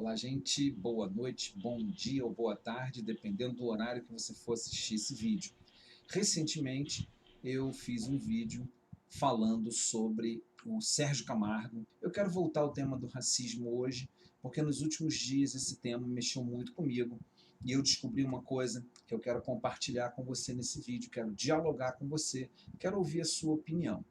Olá, gente. Boa noite, bom dia ou boa tarde, dependendo do horário que você for assistir esse vídeo. Recentemente, eu fiz um vídeo falando sobre o Sérgio Camargo. Eu quero voltar ao tema do racismo hoje, porque nos últimos dias esse tema mexeu muito comigo e eu descobri uma coisa que eu quero compartilhar com você nesse vídeo, quero dialogar com você, quero ouvir a sua opinião.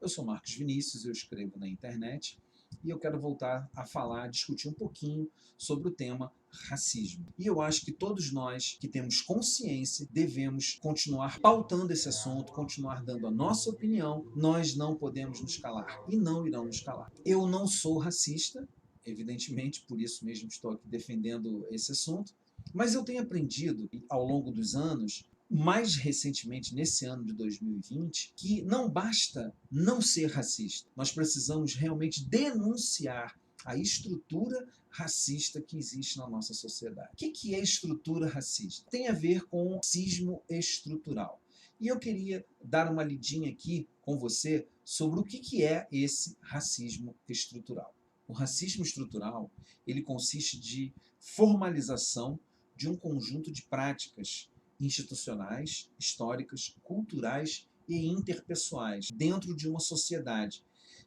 Eu sou Marcos Vinícius, eu escrevo na internet e eu quero voltar a falar, discutir um pouquinho sobre o tema racismo. E eu acho que todos nós que temos consciência devemos continuar pautando esse assunto, continuar dando a nossa opinião. Nós não podemos nos calar e não irão nos calar. Eu não sou racista, evidentemente, por isso mesmo estou aqui defendendo esse assunto, mas eu tenho aprendido ao longo dos anos, mais recentemente nesse ano de 2020, que não basta não ser racista. Nós precisamos realmente denunciar a estrutura racista que existe na nossa sociedade. O que é estrutura racista? Tem a ver com racismo estrutural. E eu queria dar uma lidinha aqui com você sobre o que é esse racismo estrutural. O racismo estrutural, ele consiste de formalização de um conjunto de práticas institucionais, históricas, culturais e interpessoais dentro de uma sociedade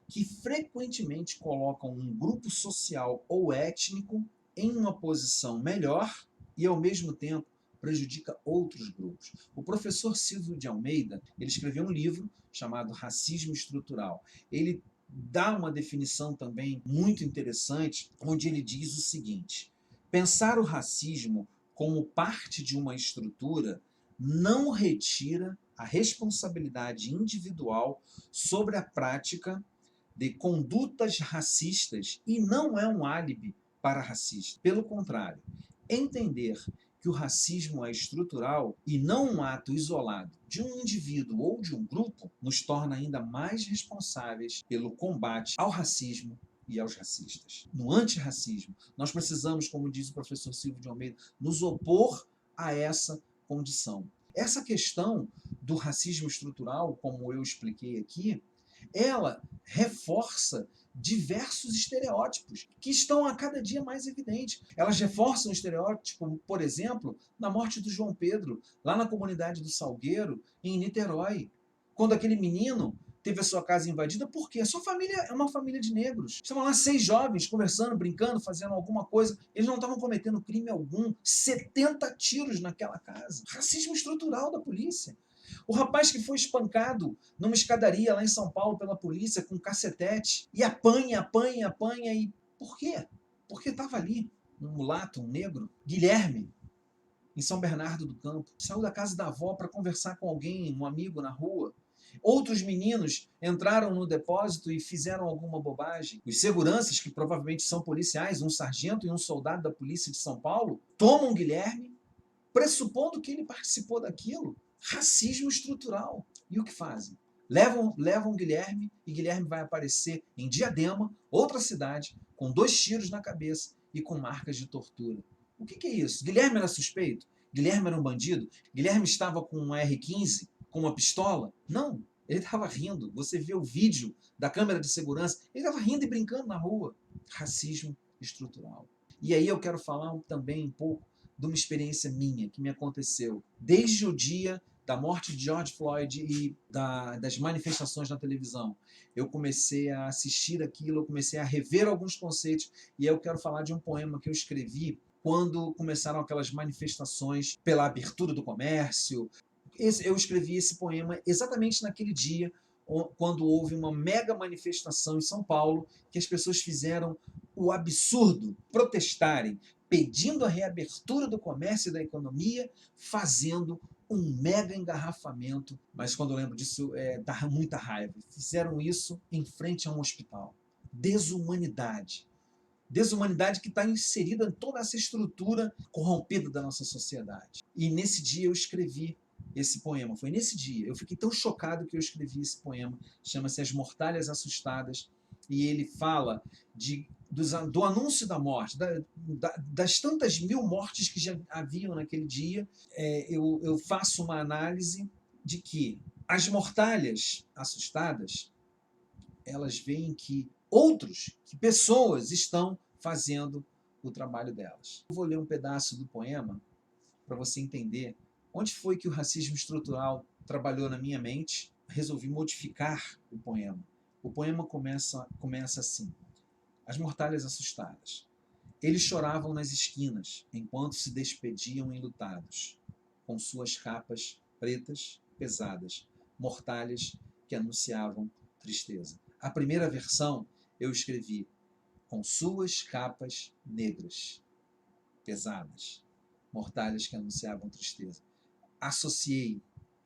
que frequentemente colocam um grupo social ou étnico em uma posição melhor e, ao mesmo tempo, prejudica outros grupos. O professor Silvio de Almeida, ele escreveu um livro chamado Racismo Estrutural. Ele dá uma definição também muito interessante, onde ele diz o seguinte: pensar o racismo como parte de uma estrutura não retira a responsabilidade individual sobre a prática de condutas racistas e não é um álibi para racista. Pelo contrário, entender que o racismo é estrutural e não um ato isolado de um indivíduo ou de um grupo nos torna ainda mais responsáveis pelo combate ao racismo e aos racistas. No antirracismo, nós precisamos, como diz o professor Silvio de Almeida, nos opor a essa condição. Essa questão do racismo estrutural, como eu expliquei aqui, ela reforça diversos estereótipos que estão a cada dia mais evidentes. Elas reforçam o estereótipo, por exemplo, na morte do João Pedro, lá na comunidade do Salgueiro, em Niterói, quando aquele menino teve a sua casa invadida. Por quê? A sua família é uma família de negros. Estavam lá 6 jovens conversando, brincando, fazendo alguma coisa. Eles não estavam cometendo crime algum. 70 tiros naquela casa. Racismo estrutural da polícia. O rapaz que foi espancado numa escadaria lá em São Paulo pela polícia com cacetete e apanha e... Por quê? Porque estava ali um mulato, um negro, Guilherme, em São Bernardo do Campo. Saiu da casa da avó para conversar com alguém, um amigo na rua. Outros meninos entraram no depósito e fizeram alguma bobagem. Os seguranças, que provavelmente são policiais, um sargento e um soldado da polícia de São Paulo, tomam Guilherme, pressupondo que ele participou daquilo. Racismo estrutural. E o que fazem? Levam Guilherme e Guilherme vai aparecer em Diadema, outra cidade, com 2 tiros na cabeça e com marcas de tortura. O que é isso? Guilherme era suspeito? Guilherme era um bandido? Guilherme estava com um R15, com uma pistola? Não, ele estava rindo. Você vê o vídeo da câmera de segurança, ele estava rindo e brincando na rua. Racismo estrutural. E aí eu quero falar também um pouco de uma experiência minha que me aconteceu desde o dia da morte de George Floyd e das manifestações na televisão. Eu comecei a assistir aquilo, eu comecei a rever alguns conceitos, e eu quero falar de um poema que eu escrevi quando começaram aquelas manifestações pela abertura do comércio. Eu escrevi esse poema exatamente naquele dia, quando houve uma mega manifestação em São Paulo, que as pessoas fizeram o absurdo, protestarem, pedindo a reabertura do comércio e da economia, fazendo um mega engarrafamento. Mas quando eu lembro disso, dá muita raiva. Fizeram isso em frente a um hospital. Desumanidade. Desumanidade que está inserida em toda essa estrutura corrompida da nossa sociedade. E nesse dia eu escrevi esse poema. Foi nesse dia. Eu fiquei tão chocado que eu escrevi esse poema. Chama-se As Mortalhas Assustadas. E ele fala do anúncio da morte, das tantas 1000 mortes que já haviam naquele dia. Eu faço uma análise de que as mortalhas assustadas elas veem que pessoas estão fazendo o trabalho delas. Eu vou ler um pedaço do poema para você entender onde foi que o racismo estrutural trabalhou na minha mente. Resolvi modificar o poema. O poema começa assim: As mortalhas assustadas. Eles choravam nas esquinas, enquanto se despediam enlutados, com suas capas pretas, pesadas, mortalhas que anunciavam tristeza. A primeira versão eu escrevi com suas capas negras, pesadas, mortalhas que anunciavam tristeza. Associei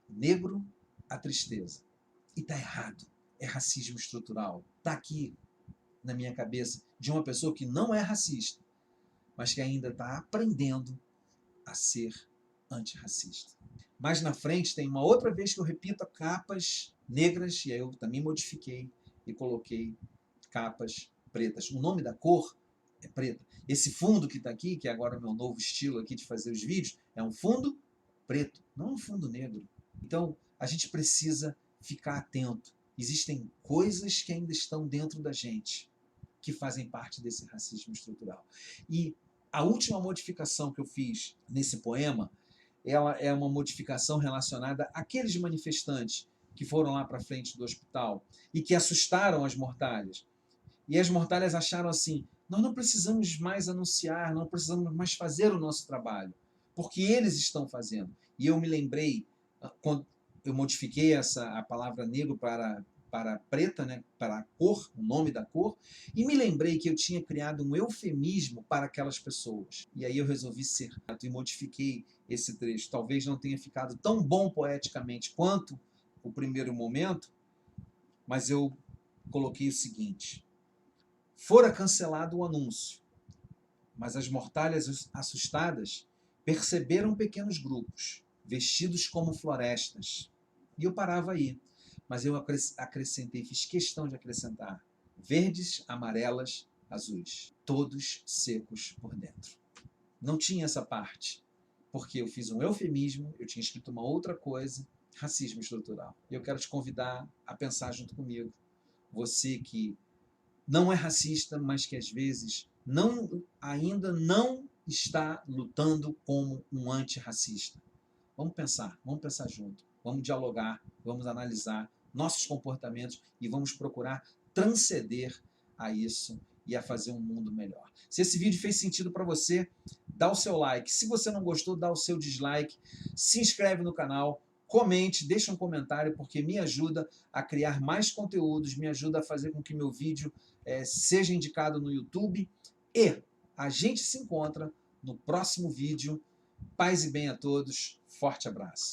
negro à tristeza. E está errado. É racismo estrutural. Está aqui na minha cabeça de uma pessoa que não é racista, mas que ainda está aprendendo a ser antirracista. Mais na frente tem uma outra vez que eu repito capas negras, e aí eu também modifiquei e coloquei capas pretas. O nome da cor é preta. Esse fundo que está aqui, que é agora o meu novo estilo aqui de fazer os vídeos, é um fundo preto, não um fundo negro. Então, a gente precisa ficar atento. Existem coisas que ainda estão dentro da gente que fazem parte desse racismo estrutural. E a última modificação que eu fiz nesse poema, ela é uma modificação relacionada àqueles manifestantes que foram lá para frente do hospital e que assustaram as mortalhas. E as mortalhas acharam assim: nós não precisamos mais anunciar, não precisamos mais fazer o nosso trabalho, porque eles estão fazendo. E eu me lembrei, quando eu modifiquei a palavra negro para preta, né, para a cor, o nome da cor, e me lembrei que eu tinha criado um eufemismo para aquelas pessoas. E aí eu resolvi ser e modifiquei esse trecho. Talvez não tenha ficado tão bom poeticamente quanto o primeiro momento, mas eu coloquei o seguinte: fora cancelado o anúncio, mas as mortalhas assustadas perceberam pequenos grupos, vestidos como florestas. E eu parava aí. Mas eu acrescentei, fiz questão de acrescentar: verdes, amarelas, azuis, todos secos por dentro. Não tinha essa parte, porque eu fiz um eufemismo, eu tinha escrito uma outra coisa, racismo estrutural. E eu quero te convidar a pensar junto comigo. Você que não é racista, mas que às vezes ainda não está lutando como um antirracista. Vamos pensar junto, vamos dialogar, vamos analisar nossos comportamentos e vamos procurar transcender a isso e a fazer um mundo melhor. Se esse vídeo fez sentido para você, dá o seu like. Se você não gostou, dá o seu dislike. Se inscreve no canal, comente, deixa um comentário, porque me ajuda a criar mais conteúdos, me ajuda a fazer com que meu vídeo seja indicado no YouTube. E a gente se encontra no próximo vídeo. Paz e bem a todos. Forte abraço.